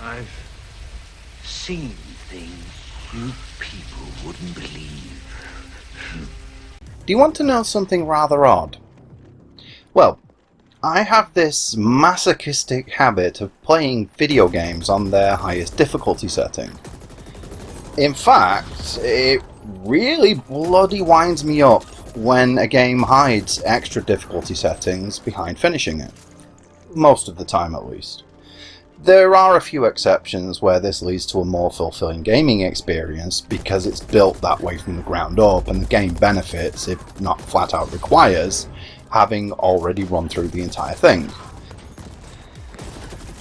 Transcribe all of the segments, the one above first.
I've seen things you people wouldn't believe. Do you want to know something rather odd? Well, I have this masochistic habit of playing video games on their highest difficulty setting. In fact, it really bloody winds me up when a game hides extra difficulty settings behind finishing it. Most of the time, at least. There are a few exceptions where this leads to a more fulfilling gaming experience because it's built that way from the ground up and the game benefits, if not flat out requires, having already run through the entire thing.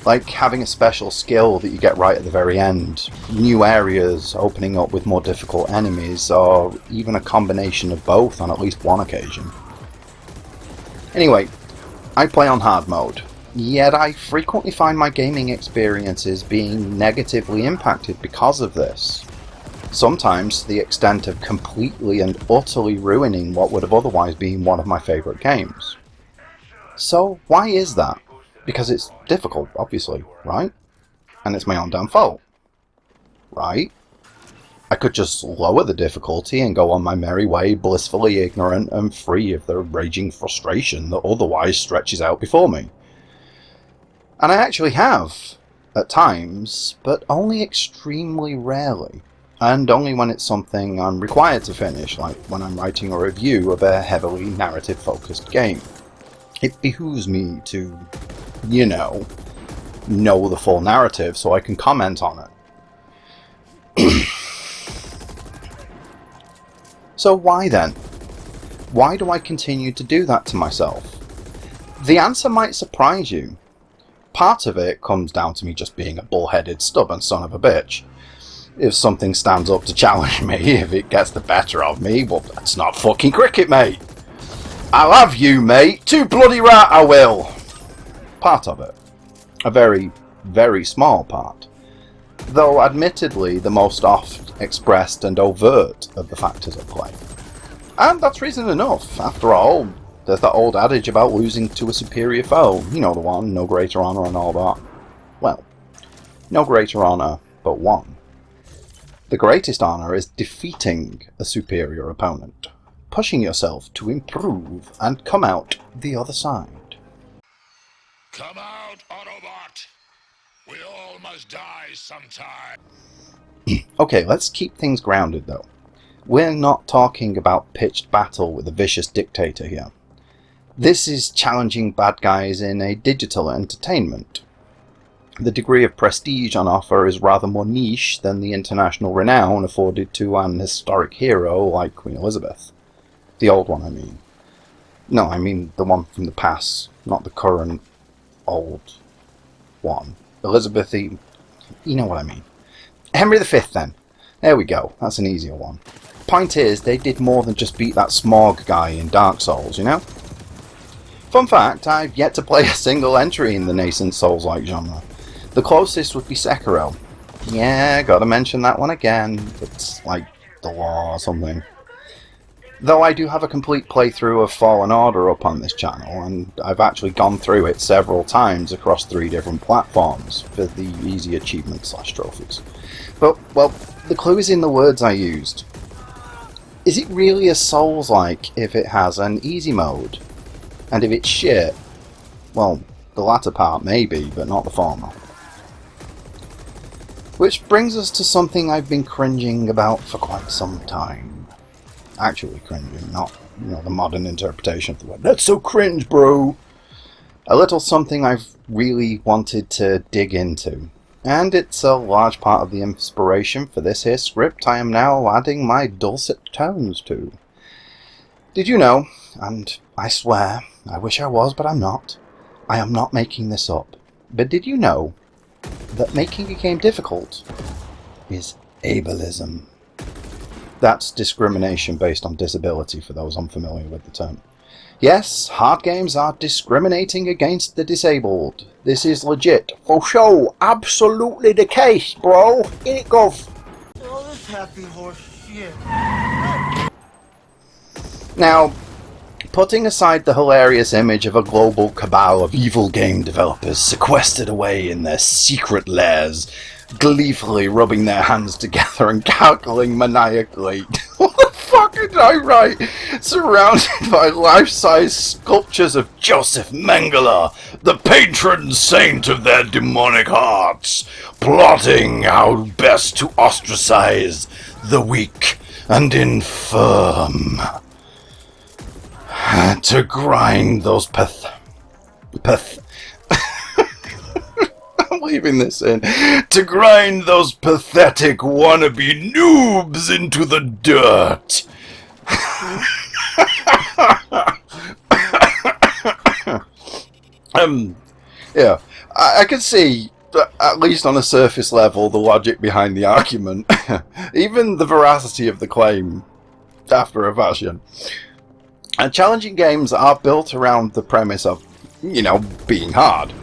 Like having a special skill that you get right at the very end, new areas opening up with more difficult enemies, or even a combination of both on at least one occasion. Anyway, I play on hard mode. Yet I frequently find my gaming experiences being negatively impacted because of this. Sometimes to the extent of completely and utterly ruining what would have otherwise been one of my favourite games. So why is that? Because it's difficult, obviously, right? And it's my own damn fault, right? I could just lower the difficulty and go on my merry way, blissfully ignorant and free of the raging frustration that otherwise stretches out before me. And I actually have, at times, but only extremely rarely, and only when it's something I'm required to finish, like when I'm writing a review of a heavily narrative-focused game. It behooves me to, know the full narrative so I can comment on it. So why then? Why do I continue to do that to myself? The answer might surprise you. Part of it comes down to me just being a bullheaded, stubborn son of a bitch. If something stands up to challenge me, if it gets the better of me, well, that's not fucking cricket, mate. I'll have you, mate. Too bloody right I will. Part of it. A very, very small part. Though admittedly the most oft expressed and overt of the factors at play. And that's reason enough. After all, there's that old adage about losing to a superior foe. You know the one, no greater honour and all that. Well, no greater honour, but one. The greatest honour is defeating a superior opponent, pushing yourself to improve and come out the other side. Come out, Autobot! We all must die sometime. Okay, let's keep things grounded though. We're not talking about pitched battle with a vicious dictator here. This is challenging bad guys in a digital entertainment. The degree of prestige on offer is rather more niche than the international renown afforded to an historic hero like Queen Elizabeth. The old one, I mean. No, I mean the one from the past, not the current old one. Elizabeth, you know what I mean. Henry V then. There we go, that's an easier one. Point is, they did more than just beat that Smog guy in Dark Souls, you know? Fun fact, I've yet to play a single entry in the nascent Souls-like genre. The closest would be Sekiro. Yeah, gotta mention that one again. It's like the law or something. Though I do have a complete playthrough of Fallen Order up on this channel, and I've actually gone through it several times across 3 different platforms for the easy achievement/trophies. But, well, the clue is in the words I used. Is it really a Souls-like if it has an easy mode? And if it's shit, well, the latter part maybe, but not the former. Which brings us to something I've been cringing about for quite some time. Actually cringing, not, the modern interpretation of the word. That's so cringe, bro! A little something I've really wanted to dig into. And it's a large part of the inspiration for this here script I am now adding my dulcet tones to. Did you know, and I swear, I wish I was, but I'm not. I am not making this up. But did you know that making a game difficult is ableism? That's discrimination based on disability for those unfamiliar with the term. Yes, hard games are discriminating against the disabled. This is legit, for sure, absolutely the case, bro. In it goes. Oh, this happy horse shit. Now, Putting aside the hilarious image of a global cabal of evil game developers sequestered away in their secret lairs, gleefully rubbing their hands together and cackling maniacally. What the fuck did I write? Surrounded by life-size sculptures of Joseph Mengele, the patron saint of their demonic hearts, plotting how best to ostracize the weak and infirm. To grind those I'm leaving this in. To grind those pathetic wannabe noobs into the dirt. Yeah, I can see, at least on a surface level, the logic behind the argument. Even the veracity of the claim, after a fashion. And challenging games are built around the premise of, being hard.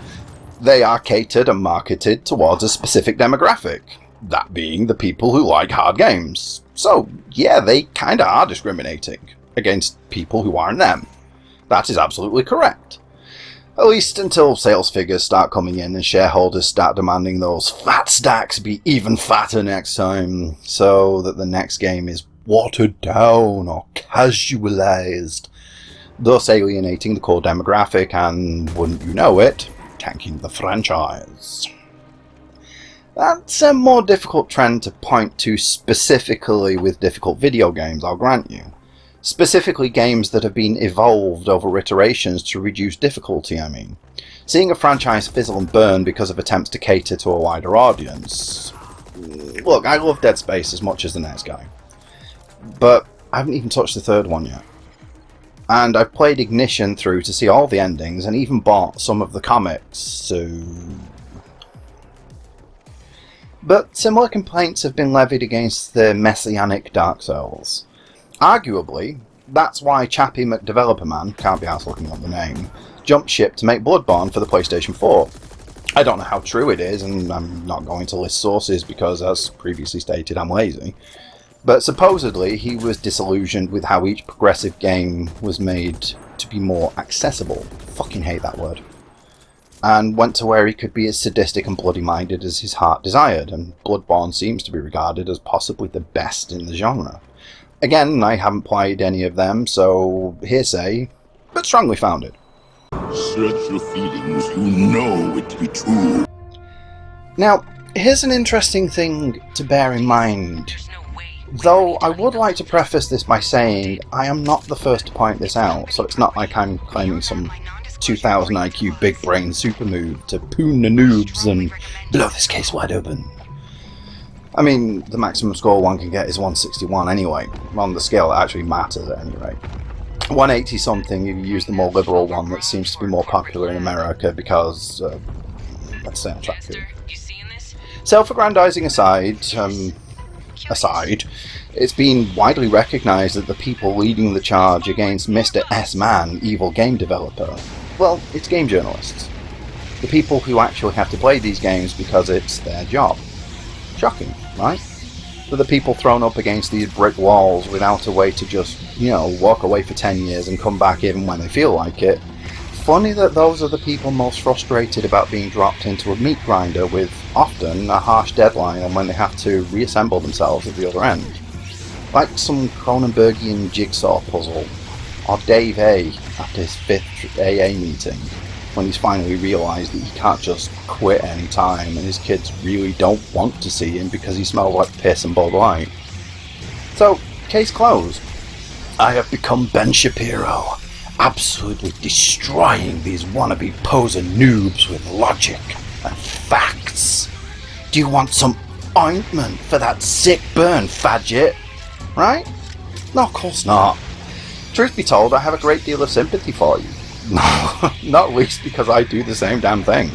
They are catered and marketed towards a specific demographic, that being the people who like hard games. So, yeah, they kinda are discriminating against people who aren't them. That is absolutely correct. At least until sales figures start coming in and shareholders start demanding those fat stacks be even fatter next time, so that the next game is watered down or casualized, thus alienating the core demographic and, wouldn't you know it, tanking the franchise. That's a more difficult trend to point to specifically with difficult video games, I'll grant you. Specifically games that have been evolved over iterations to reduce difficulty, I mean. Seeing a franchise fizzle and burn because of attempts to cater to a wider audience. Look, I love Dead Space as much as the next guy, but I haven't even touched the third one yet. And I've played Ignition through to see all the endings and even bought some of the comics, so... But similar complaints have been levied against the messianic Dark Souls. Arguably, that's why Chappie McDeveloperman, can't be arsed looking up the name, jumped ship to make Bloodborne for the PlayStation 4. I don't know how true it is, and I'm not going to list sources because, as previously stated, I'm lazy. But supposedly he was disillusioned with how each progressive game was made to be more accessible. Fucking hate that word. And went to where he could be as sadistic and bloody-minded as his heart desired, and Bloodborne seems to be regarded as possibly the best in the genre. Again, I haven't played any of them, so hearsay, but strongly founded. Search your feelings, you know it to be true. Now, here's an interesting thing to bear in mind. Though I would like to preface this by saying I am not the first to point this out, so it's not like I'm claiming some 2000 IQ big brain super move to poon the noobs and blow this case wide open. I mean, the maximum score one can get is 161 anyway. On the scale that actually matters at any rate. 180 something if you use the more liberal one that seems to be more popular in America because, let's say on track here. Self-aggrandizing aside, it's been widely recognised that the people leading the charge against Mr. S-Man, evil game developer, well, it's game journalists. The people who actually have to play these games because it's their job. Shocking, right? But the people thrown up against these brick walls without a way to just, walk away for 10 years and come back even when they feel like it. Funny that those are the people most frustrated about being dropped into a meat grinder with, often, a harsh deadline on when they have to reassemble themselves at the other end. Like some Cronenbergian jigsaw puzzle, or Dave A. after his 5th AA meeting, when he's finally realised that he can't just quit any time and his kids really don't want to see him because he smells like piss and Bud Light. So, case closed. I have become Ben Shapiro, absolutely destroying these wannabe poser noobs with logic and facts. Do you want some ointment for that sick burn, fadget? Right? No, of course not. Truth be told, I have a great deal of sympathy for you. Not least because I do the same damn thing.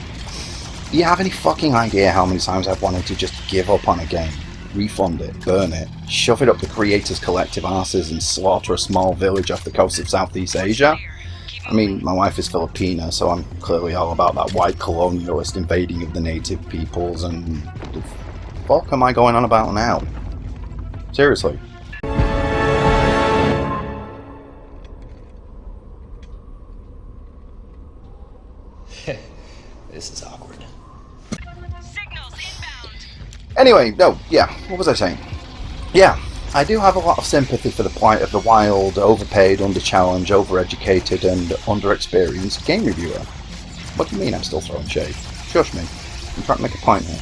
Do you have any fucking idea how many times I've wanted to just give up on a game, refund it, burn it, shove it up the creators' collective arses and slaughter a small village off the coast of Southeast Asia? I mean, my wife is Filipina, so I'm clearly all about that white colonialist invading of the native peoples, and the fuck am I going on about now? Seriously. Anyway, no, yeah, what was I saying? Yeah, I do have a lot of sympathy for the plight of the wild, overpaid, underchallenged, overeducated, and underexperienced game reviewer. What do you mean I'm still throwing shade? Shush me. I'm trying to make a point here.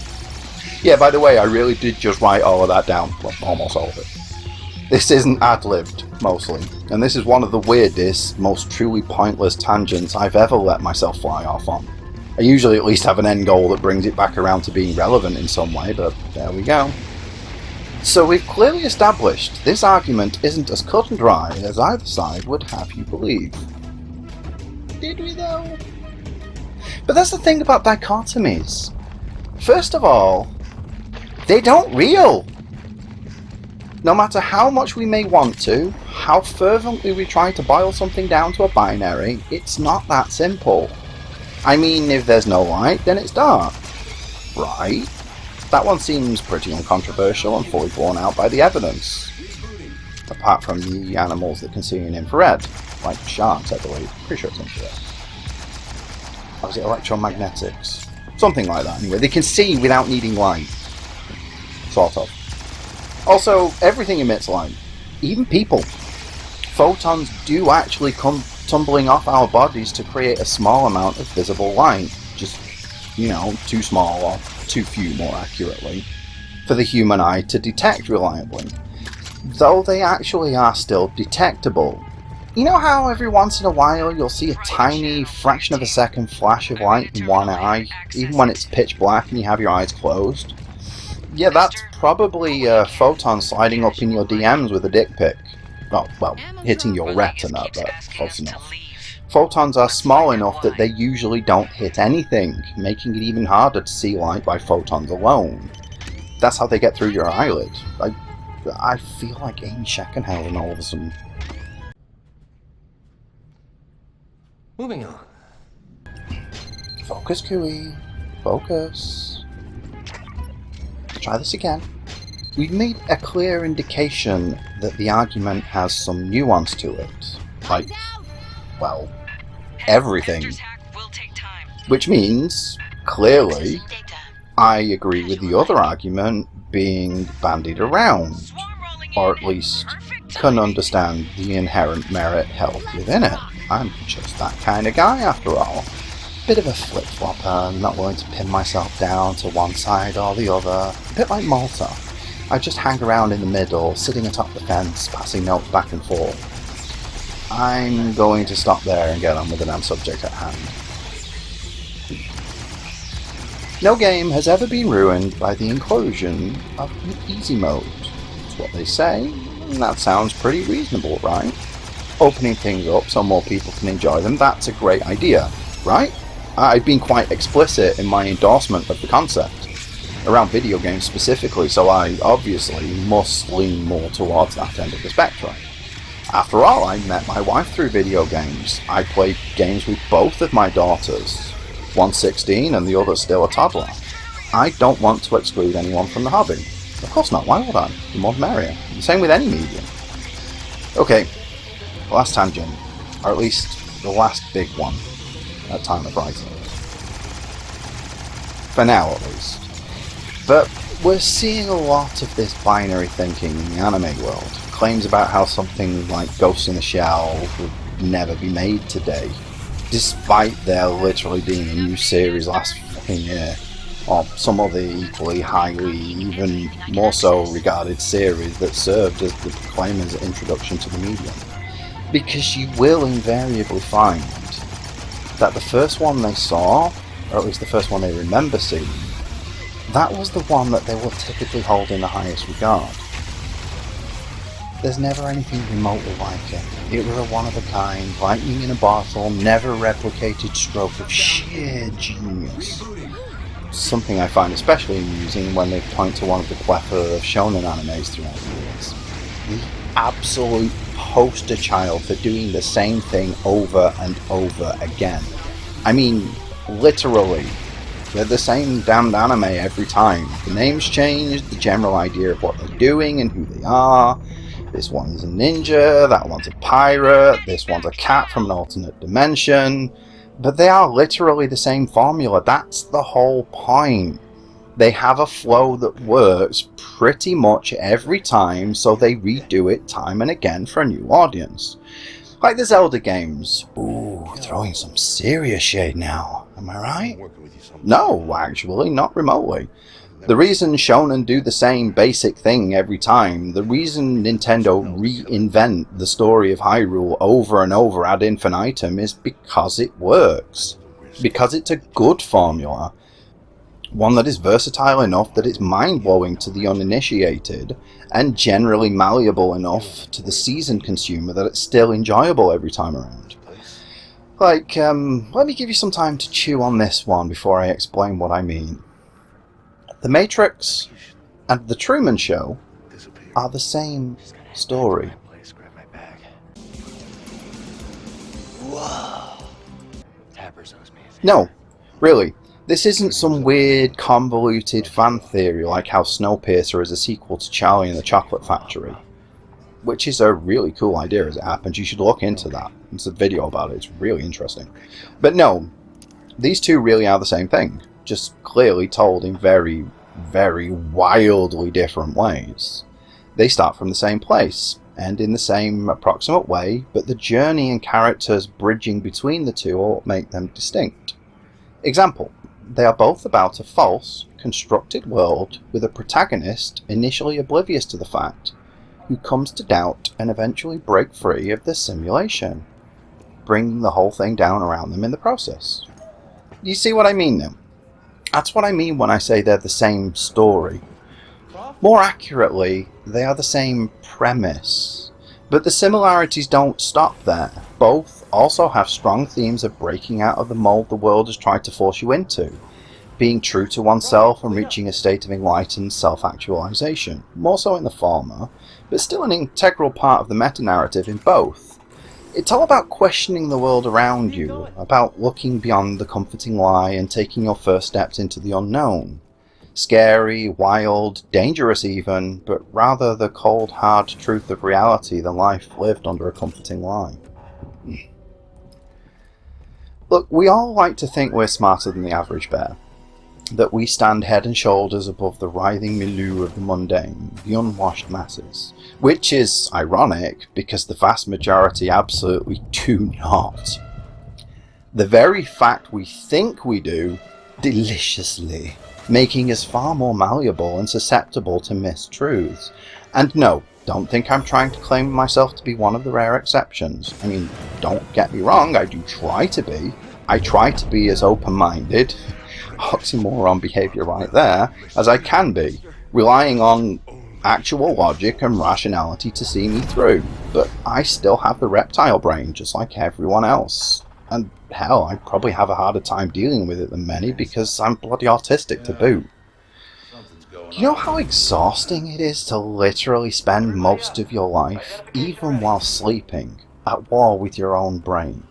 Yeah, by the way, I really did just write all of that down. Well, almost all of it. This isn't ad-libbed, mostly, and this is one of the weirdest, most truly pointless tangents I've ever let myself fly off on. I usually at least have an end goal that brings it back around to being relevant in some way, but there we go. So we've clearly established this argument isn't as cut and dry as either side would have you believe. Did we though? But that's the thing about dichotomies. First of all, they don't reel. No matter how much we may want to, how fervently we try to boil something down to a binary, it's not that simple. I mean, if there's no light, then it's dark. Right? That one seems pretty uncontroversial and fully borne out by the evidence. Apart from the animals that can see in infrared. Like sharks, I believe. Pretty sure it's infrared. Or is it electromagnetics? Something like that, anyway. They can see without needing light. Sort of. Also, everything emits light. Even people. Photons do actually come tumbling off our bodies to create a small amount of visible light. Just, you know, too small, or too few more accurately, for the human eye to detect reliably. Though they actually are still detectable. You know how every once in a while you'll see a tiny fraction of a second flash of light in one eye, even when it's pitch black and you have your eyes closed? Yeah, that's probably a photon sliding up in your DMs with a dick pic. Oh, well, hitting your retina, but close enough. Photons are small enough that they usually don't hit anything, making it even harder to see light by photons alone. That's how they get through your eyelid. I feel like Amy Scheckenhausen all of a sudden. Moving on. Focus, Cooey. Focus. Try this again. We've made a clear indication that the argument has some nuance to it. Like, well, everything. Which means, clearly, I agree with the other argument being bandied around. Or at least, can understand the inherent merit held within it. I'm just that kind of guy after all. Bit of a flip-flopper, not willing to pin myself down to one side or the other. A bit like Malta. I just hang around in the middle, sitting atop the fence, passing notes back and forth. I'm going to stop there and get on with the damn subject at hand. No game has ever been ruined by the inclusion of an easy mode. That's what they say, and that sounds pretty reasonable, right? Opening things up so more people can enjoy them, that's a great idea, right? I've been quite explicit in my endorsement of the concept, around video games specifically, so I obviously must lean more towards that end of the spectrum. After all, I met my wife through video games. I played games with both of my daughters, one 16 and the other still a toddler. I don't want to exclude anyone from the hobby. Of course not, why would I? The more the merrier. The same with any medium. Okay, last tangent, or at least the last big one. At time of writing. For now, at least. But we're seeing a lot of this binary thinking in the anime world. Claims about how something like Ghost in the Shell would never be made today, despite there literally being a new series last fucking year, or some other equally highly, even more so regarded series that served as the proclaimer's introduction to the medium. Because you will invariably find that the first one they saw, or at least the first one they remember seeing, that was the one that they will typically hold in the highest regard. There's never anything remotely like it. It were a one-of-a-kind, lightning in a bottle, never replicated stroke of sheer genius. Something I find especially amusing when they point to one of the plethora of shonen animes throughout the years. The absolute poster child for doing the same thing over and over again. I mean, literally, they're the same damned anime every time. The names change, the general idea of what they're doing and who they are. This one's a ninja, that one's a pirate, this one's a cat from an alternate dimension. But they are literally the same formula, that's the whole point. They have a flow that works pretty much every time, so they redo it time and again for a new audience. Like the Zelda games. Ooh, throwing some serious shade now, am I right? No, actually, not remotely. The reason Shonen do the same basic thing every time, the reason Nintendo reinvent the story of Hyrule over and over ad infinitum is because it works. Because it's a good formula. One that is versatile enough that it's mind-blowing to the uninitiated, and generally malleable enough to the seasoned consumer that it's still enjoyable every time around. Like, let me give you some time to chew on this one before I explain what I mean. The Matrix and The Truman Show are the same story. No, really. This isn't some weird, convoluted fan theory like how Snowpiercer is a sequel to Charlie and the Chocolate Factory. Which is a really cool idea as it happens. You should look into that. There's a video about it. It's really interesting. But no, these two really are the same thing. Just clearly told in very, very wildly different ways. They start from the same place, and in the same approximate way, but the journey and characters bridging between the two all make them distinct. Example. They are both about a false, constructed world with a protagonist initially oblivious to the fact, who comes to doubt and eventually break free of the simulation, bringing the whole thing down around them in the process. You see what I mean now? That's what I mean when I say they're the same story. More accurately, they are the same premise. But the similarities don't stop there. Both also have strong themes of breaking out of the mold the world has tried to force you into, being true to oneself and reaching a state of enlightened self-actualization, more so in the former, but still an integral part of the meta-narrative in both. It's all about questioning the world around you, about looking beyond the comforting lie and taking your first steps into the unknown. Scary, wild, dangerous even, but rather the cold, hard truth of reality than life lived under a comforting lie. Look, we all like to think we're smarter than the average bear. That we stand head and shoulders above the writhing milieu of the mundane, the unwashed masses. Which is ironic, because the vast majority absolutely do not. The very fact we think we do, deliciously, making us far more malleable and susceptible to mistruths. And no, don't think I'm trying to claim myself to be one of the rare exceptions. I mean, don't get me wrong, I do try to be. I try to be as open-minded, oxymoron behaviour right there, as I can be, relying on actual logic and rationality to see me through. But I still have the reptile brain, just like everyone else. And hell, I probably have a harder time dealing with it than many because I'm bloody autistic to boot. You know how exhausting it is to literally spend most of your life, even while sleeping, at war with your own brain?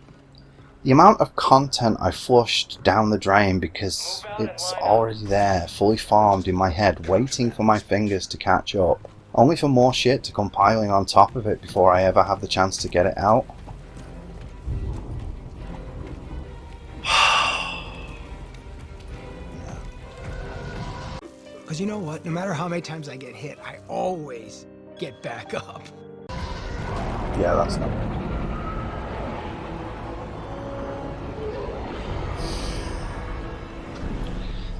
The amount of content I flushed down the drain because it's already there, fully formed in my head, waiting for my fingers to catch up, only for more shit to come piling on top of it before I ever have the chance to get it out. Because you know what? No matter how many times I get hit, I always get back up. Yeah, that's not good.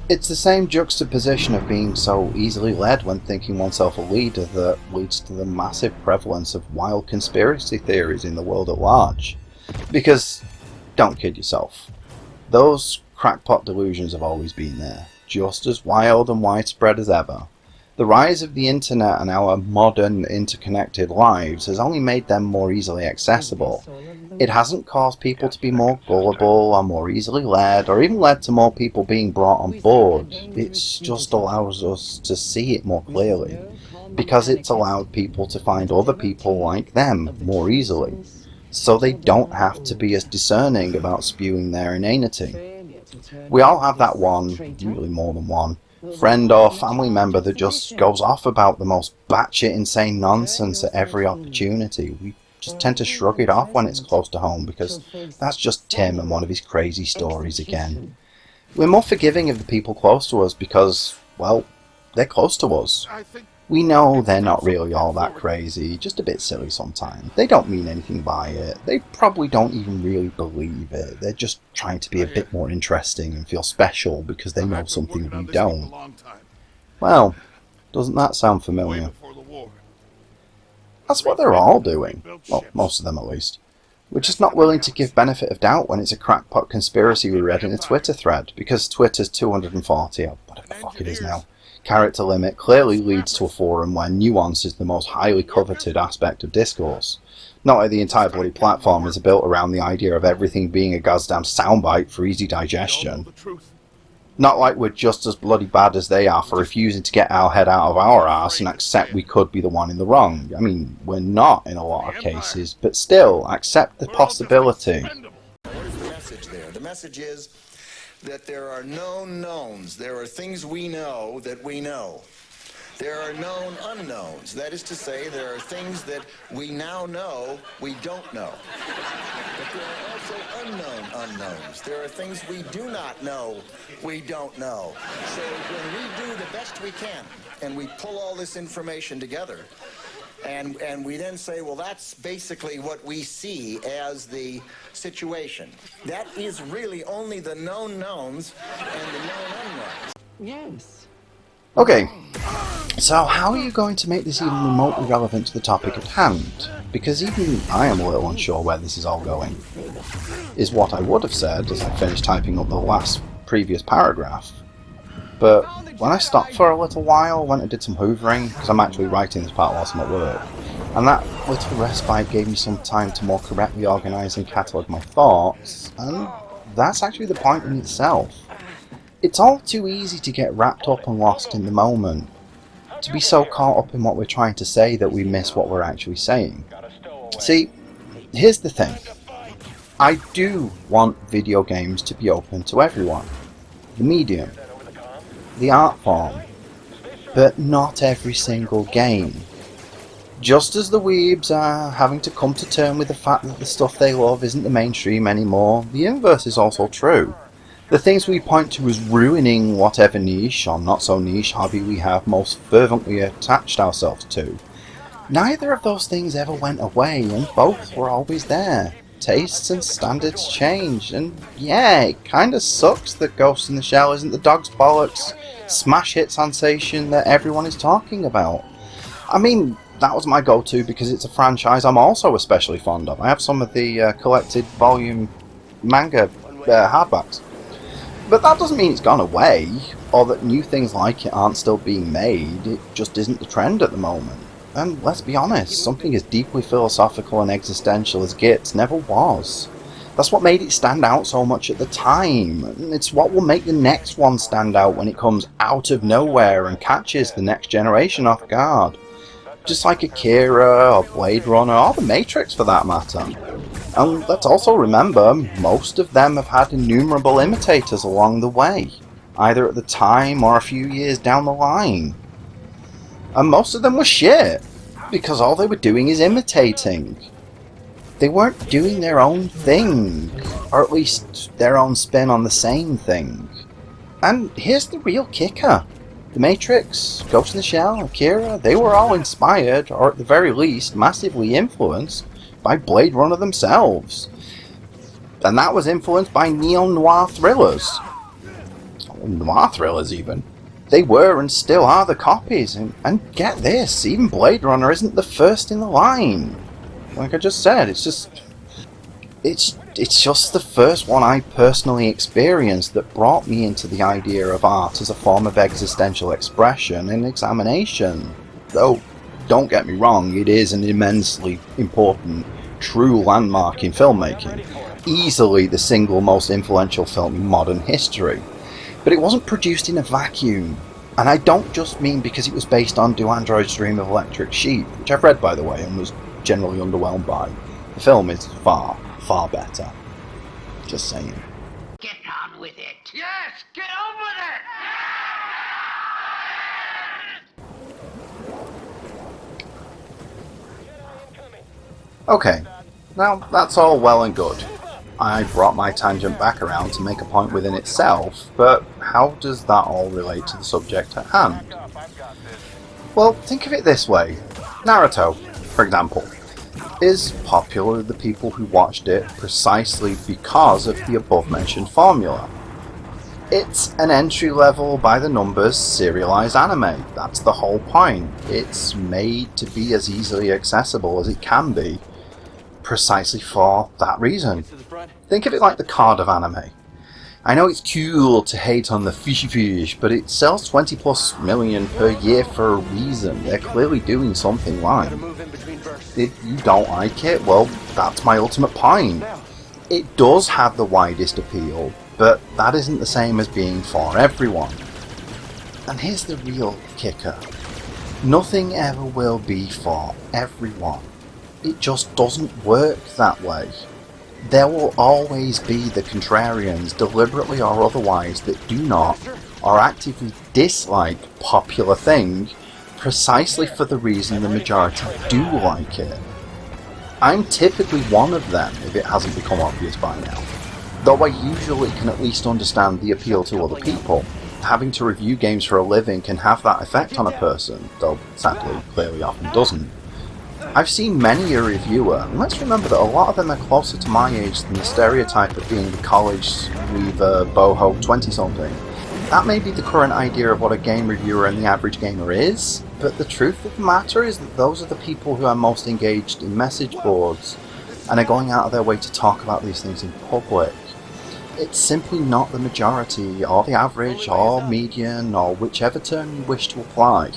It's the same juxtaposition of being so easily led when thinking oneself a leader that leads to the massive prevalence of wild conspiracy theories in the world at large. Because, don't kid yourself, those crackpot delusions have always been there, just as wild and widespread as ever. The rise of the internet and our modern, interconnected lives has only made them more easily accessible. It hasn't caused people to be more gullible or more easily led, or even led to more people being brought on board. It just allows us to see it more clearly, because it's allowed people to find other people like them more easily, so they don't have to be as discerning about spewing their inanity. We all have that one, usually more than one, friend or family member that just goes off about the most batshit insane nonsense at every opportunity. We just tend to shrug it off when it's close to home because that's just Tim and one of his crazy stories again. We're more forgiving of the people close to us because, well, they're close to us. We know they're not really all that crazy, just a bit silly sometimes. They don't mean anything by it. They probably don't even really believe it. They're just trying to be a bit more interesting and feel special because they know something we don't. Well, doesn't that sound familiar? That's what they're all doing. Well, most of them at least. We're just not willing to give benefit of doubt when it's a crackpot conspiracy we read in a Twitter thread, because Twitter's 240, or whatever the fuck it is now, character limit clearly leads to a forum where nuance is the most highly coveted aspect of discourse. Not like the entire bloody platform is built around the idea of everything being a goddamn soundbite for easy digestion. Not like we're just as bloody bad as they are for refusing to get our head out of our arse and accept we could be the one in the wrong. I mean, we're not in a lot of cases, but still, accept the possibility. What is the message there? The message is that there are known knowns. There are things we know that we know. There are known unknowns. That is to say, there are things that we now know we don't know. But there are also unknown unknowns. There are things we do not know we don't know. So when we do the best we can and we pull all this information together and we then say, well, that's basically what we see as the situation. That is really only the known knowns and the known unknowns. Yes. Okay, so how are you going to make this even remotely relevant to the topic at hand? Because even I am a little unsure where this is all going, is what I would have said as I finished typing up the previous paragraph. But when I stopped for a little while, went and did some hoovering, because I'm actually writing this part whilst I'm at work, and that little respite gave me some time to more correctly organise and catalogue my thoughts, and that's actually the point in itself. It's all too easy to get wrapped up and lost in the moment, to be so caught up in what we're trying to say that we miss what we're actually saying. See, here's the thing. I do want video games to be open to everyone. The medium. The art form. But not every single game. Just as the weebs are having to come to terms with the fact that the stuff they love isn't the mainstream anymore, the inverse is also true. The things we point to as ruining whatever niche or not so niche hobby we have most fervently attached ourselves to. Neither of those things ever went away, and both were always there. Tastes and standards change, and yeah, it kinda sucks that Ghost in the Shell isn't the dog's bollocks smash hit sensation that everyone is talking about. I mean, that was my go-to because it's a franchise I'm also especially fond of. I have some of the collected volume manga hardbacks. But that doesn't mean it's gone away, or that new things like it aren't still being made. It just isn't the trend at the moment. And let's be honest, something as deeply philosophical and existential as Gits never was. That's what made it stand out so much at the time, and it's what will make the next one stand out when it comes out of nowhere and catches the next generation off guard. Just like Akira, or Blade Runner, or The Matrix for that matter. And let's also remember, most of them have had innumerable imitators along the way, either at the time or a few years down the line. And most of them were shit, because all they were doing is imitating. They weren't doing their own thing, or at least their own spin on the same thing. And here's the real kicker. The Matrix, Ghost in the Shell, Akira, they were all inspired, or at the very least, massively influenced, by Blade Runner themselves. And that was influenced by neo-noir thrillers. Noir thrillers, even. They were and still are the copies, and get this, even Blade Runner isn't the first in the line. Like I just said, it's just the first one I personally experienced that brought me into the idea of art as a form of existential expression and examination. Though, don't get me wrong, it is an immensely important, true landmark in filmmaking. Easily the single most influential film in modern history. But it wasn't produced in a vacuum. And I don't just mean because it was based on Do Androids Dream of Electric Sheep, which I've read by the way and was generally underwhelmed by. The film is far, far better. Just saying. Get on with it. Yes, get on with it! Okay, now that's all well and good. I brought my tangent back around to make a point within itself, but how does that all relate to the subject at hand? Well, think of it this way. Naruto, for example, is popular with the people who watched it precisely because of the above-mentioned formula. It's an entry-level, by-the-numbers, serialized anime. That's the whole point. It's made to be as easily accessible as it can be, precisely for that reason. Think of it like the card of anime. I know it's cool to hate on the fishy fish, but it sells 20+ million per year for a reason. They're clearly doing something right. If you don't like it, well, that's my ultimate point. It does have the widest appeal, but that isn't the same as being for everyone. And here's the real kicker. Nothing ever will be for everyone. It just doesn't work that way. There will always be the contrarians, deliberately or otherwise, that do not, or actively dislike popular thing, precisely for the reason the majority do like it. I'm typically one of them, if it hasn't become obvious by now. Though I usually can at least understand the appeal to other people. Having to review games for a living can have that effect on a person, though sadly clearly often doesn't. I've seen many a reviewer, and let's remember that a lot of them are closer to my age than the stereotype of being the college weaver, boho 20-something. That may be the current idea of what a game reviewer and the average gamer is, but the truth of the matter is that those are the people who are most engaged in message boards and are going out of their way to talk about these things in public. It's simply not the majority, or the average, or median, or whichever term you wish to apply.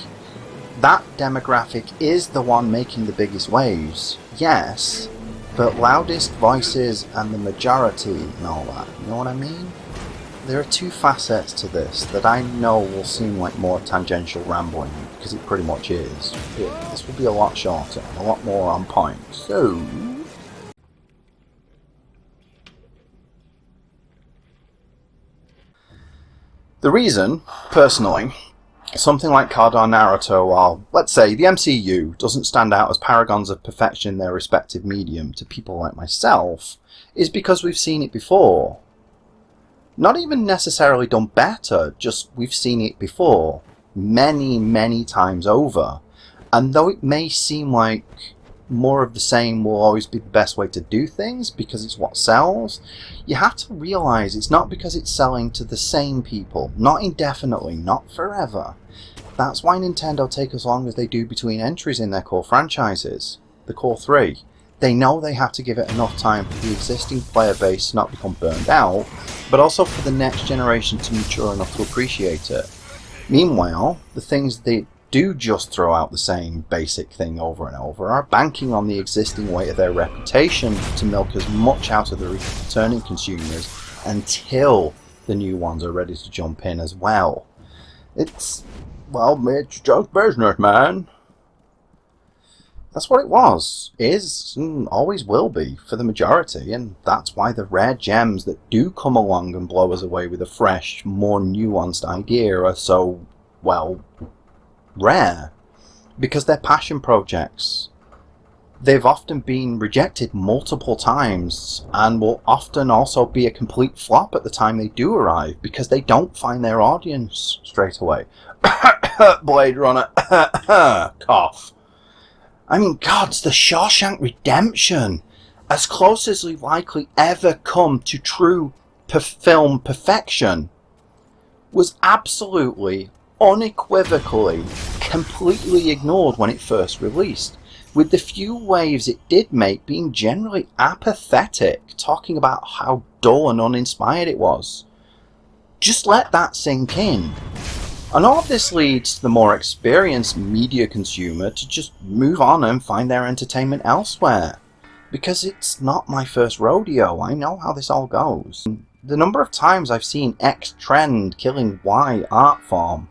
That demographic is the one making the biggest waves, yes, but loudest voices and the majority and all that, you know what I mean? There are two facets to this that I know will seem like more tangential rambling, because it pretty much is. This will be a lot shorter, a lot more on point, so... The reason, personally, something like COD or Naruto or, let's say, the MCU doesn't stand out as paragons of perfection in their respective medium to people like myself is because we've seen it before. Not even necessarily done better, just we've seen it before. Many, many times over. And though it may seem like more of the same will always be the best way to do things because it's what sells, you have to realize it's not because it's selling to the same people, not indefinitely, not forever. That's why Nintendo take as long as they do between entries in their core franchises, the core 3. They know they have to give it enough time for the existing player base to not become burned out, but also for the next generation to mature enough to appreciate it. Meanwhile, the things they do just throw out the same basic thing over and over are banking on the existing weight of their reputation to milk as much out of the returning consumers until the new ones are ready to jump in as well. It's just business, man. That's what it was, is, and always will be for the majority, and that's why the rare gems that do come along and blow us away with a fresh, more nuanced idea are so, well, rare, because they're passion projects. They've often been rejected multiple times and will often also be a complete flop at the time they do arrive because they don't find their audience straight away. Blade Runner. Cough. I mean, God's The Shawshank Redemption, as close as we likely ever come to true film perfection, was absolutely, unequivocally, completely ignored when it first released, with the few waves it did make being generally apathetic, talking about how dull and uninspired it was. Just let that sink in. And all of this leads to the more experienced media consumer to just move on and find their entertainment elsewhere. Because it's not my first rodeo, I know how this all goes. The number of times I've seen X trend killing Y art form.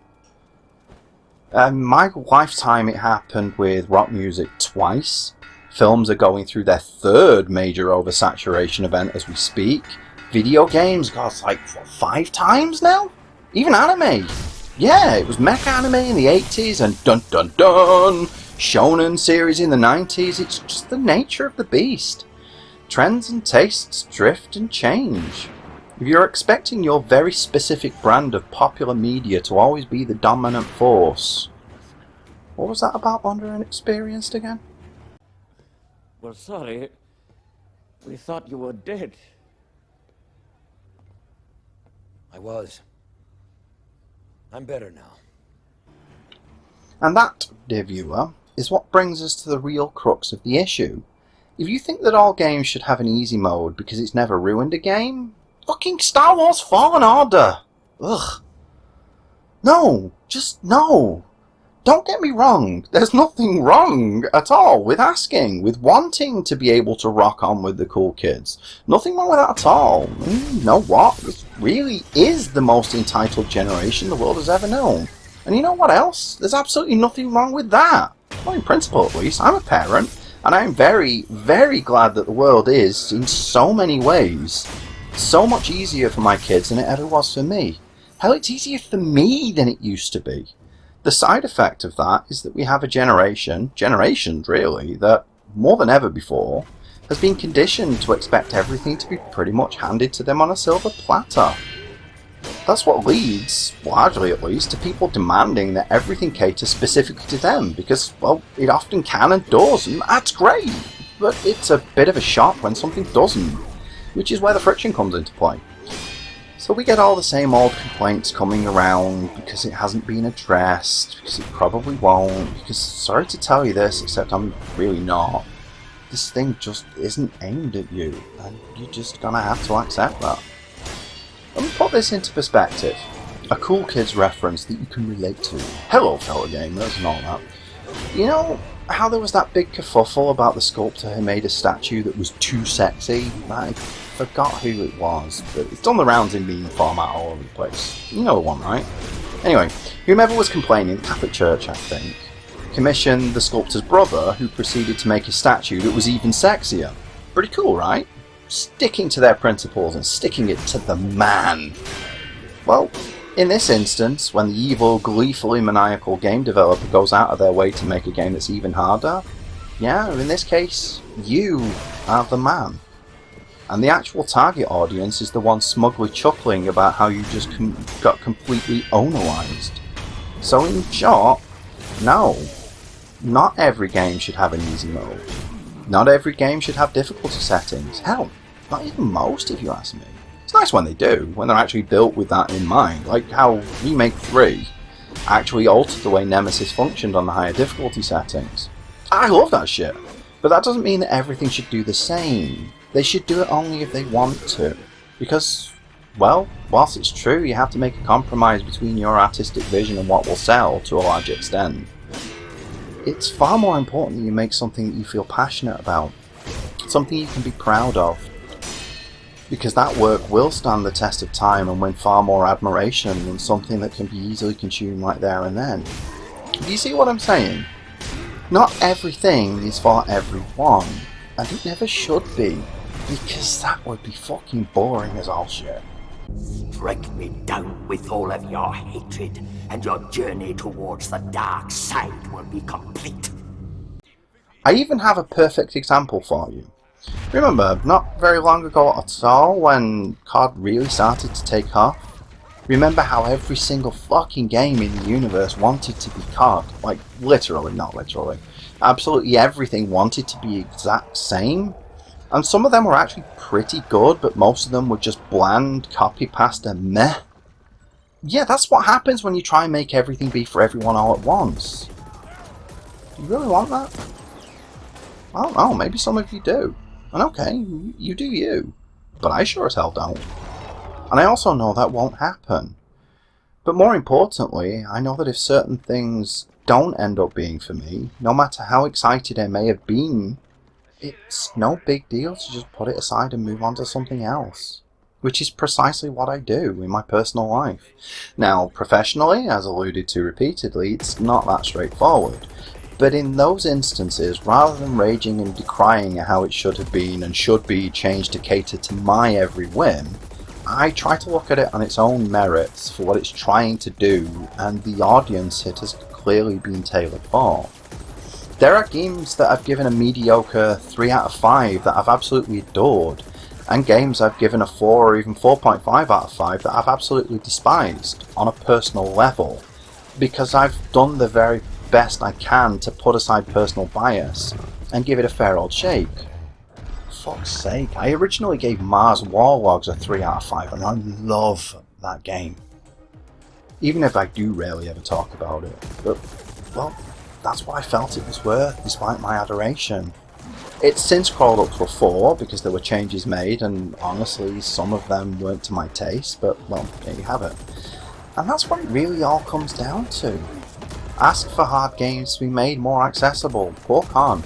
In my lifetime it happened with rock music twice. Films are going through their third major oversaturation event as we speak. Video games, God, it's like 5 times now? Even anime! Yeah, it was mecha anime in the 80s and dun dun dun! Shonen series in the 90s, it's just the nature of the beast. Trends and tastes drift and change. If you're expecting your very specific brand of popular media to always be the dominant force, what was that about Under Inexperienced again? Well, sorry. We thought you were dead. I was. I'm better now. And that, dear viewer, is what brings us to the real crux of the issue. If you think that all games should have an easy mode because it's never ruined a game, fucking Star Wars Fallen Order! Ugh. No, just no. Don't get me wrong, there's nothing wrong at all with asking, with wanting to be able to rock on with the cool kids. Nothing wrong with that at all. You know what? This really is the most entitled generation the world has ever known. And you know what else? There's absolutely nothing wrong with that. Well, in principle at least. I'm a parent, and I'm very, very glad that the world is, in so many ways, so much easier for my kids than it ever was for me. Hell, it's easier for me than it used to be. The side effect of that is that we have a generations really, that more than ever before has been conditioned to expect everything to be pretty much handed to them on a silver platter. That's what leads, largely at least, to people demanding that everything caters specifically to them because, well, it often can and does, and that's great, but it's a bit of a shock when something doesn't, which is where the friction comes into play. So we get all the same old complaints coming around because it hasn't been addressed, because it probably won't, because, sorry to tell you this, except I'm really not, this thing just isn't aimed at you, and you're just gonna have to accept that. Let me put this into perspective. A cool kids reference that you can relate to. Hello fellow gamers and all that. You know how there was that big kerfuffle about the sculptor who made a statue that was too sexy? I forgot who it was, but it's done the rounds in meme format all over the place. You know the one, right? Anyway, whomever was complaining, the Catholic Church I think, commissioned the sculptor's brother who proceeded to make a statue that was even sexier. Pretty cool, right? Sticking to their principles and sticking it to the man. Well, in this instance, when the evil, gleefully maniacal game developer goes out of their way to make a game that's even harder, yeah, in this case, you are the man. And the actual target audience is the one smugly chuckling about how you just got completely ownerized. So in short, no, not every game should have an easy mode. Not every game should have difficulty settings. Hell, not even most if you ask me. It's nice when they do, when they're actually built with that in mind, like how Remake 3 actually altered the way Nemesis functioned on the higher difficulty settings. I love that shit, but that doesn't mean that everything should do the same. They should do it only if they want to, because, well, whilst it's true you have to make a compromise between your artistic vision and what will sell to a large extent, it's far more important that you make something that you feel passionate about, something you can be proud of, because that work will stand the test of time and win far more admiration than something that can be easily consumed right there and then. Do you see what I'm saying? Not everything is for everyone, and it never should be, because that would be fucking boring as all shit. Strike me down with all of your hatred, and your journey towards the dark side will be complete. I even have a perfect example for you. Remember, not very long ago at all, when COD really started to take off? Remember how every single fucking game in the universe wanted to be COD? Like, literally, not literally. Absolutely everything wanted to be exact same? And some of them were actually pretty good, but most of them were just bland, copy-pasta meh. Yeah, that's what happens when you try and make everything be for everyone all at once. Do you really want that? I don't know, maybe some of you do. And okay, you do you. But I sure as hell don't. And I also know that won't happen. But more importantly, I know that if certain things don't end up being for me, no matter how excited I may have been, it's no big deal to just put it aside and move on to something else. Which is precisely what I do in my personal life. Now, professionally, as alluded to repeatedly, it's not that straightforward. But in those instances, rather than raging and decrying how it should have been and should be changed to cater to my every whim, I try to look at it on its own merits for what it's trying to do and the audience it has clearly been tailored for. There are games that I've given a mediocre 3 out of 5 that I've absolutely adored, and games I've given a 4 or even 4.5 out of 5 that I've absolutely despised on a personal level, because I've done the very best I can to put aside personal bias and give it a fair old shake. For fuck's sake, I originally gave Mars Warlogs a 3 out of 5 and I love that game. Even if I do rarely ever talk about it. But, well, that's what I felt it was worth, despite my adoration. It's since crawled up to a 4 because there were changes made, and honestly some of them weren't to my taste, but well, there you have it. And that's what it really all comes down to. Ask for hard games to be made more accessible, work on.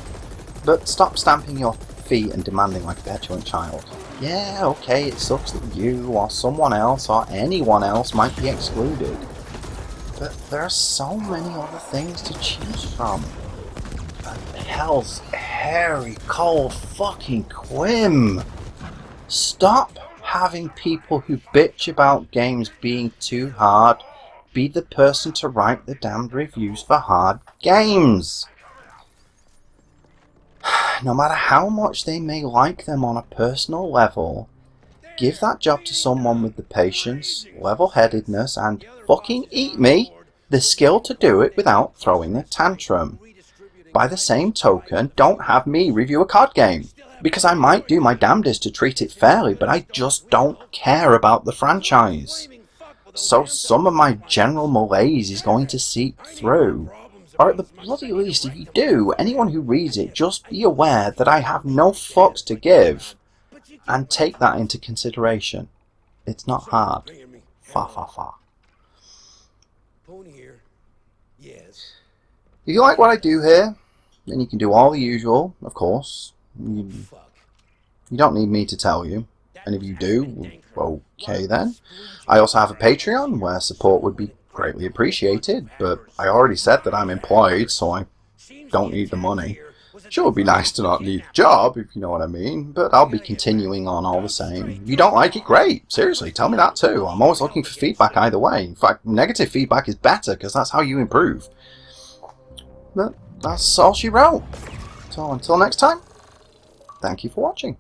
But stop stamping your feet and demanding like a petulant child. Yeah, okay, it sucks that you or someone else or anyone else might be excluded. But there are so many other things to choose from. Hell's hairy, cold fucking Quim! Stop having people who bitch about games being too hard be the person to write the damned reviews for hard games! No matter how much they may like them on a personal level, give that job to someone with the patience, level-headedness, and fucking eat me, the skill to do it without throwing a tantrum. By the same token, don't have me review a card game, because I might do my damnedest to treat it fairly, but I just don't care about the franchise. So some of my general malaise is going to seep through. Or at the bloody least, if you do, anyone who reads it, just be aware that I have no fucks to give, and take that into consideration. It's not hard. Fa. If you like what I do here, then you can do all the usual, of course. You don't need me to tell you. And if you do, okay then. I also have a Patreon where support would be greatly appreciated, but I already said that I'm employed, so I don't need the money. Sure, it'd be nice to not need a job, if you know what I mean, but I'll be continuing on all the same. If you don't like it, great. Seriously, tell me that too. I'm always looking for feedback either way. In fact, negative feedback is better, because that's how you improve. But that's all she wrote. So until next time, thank you for watching.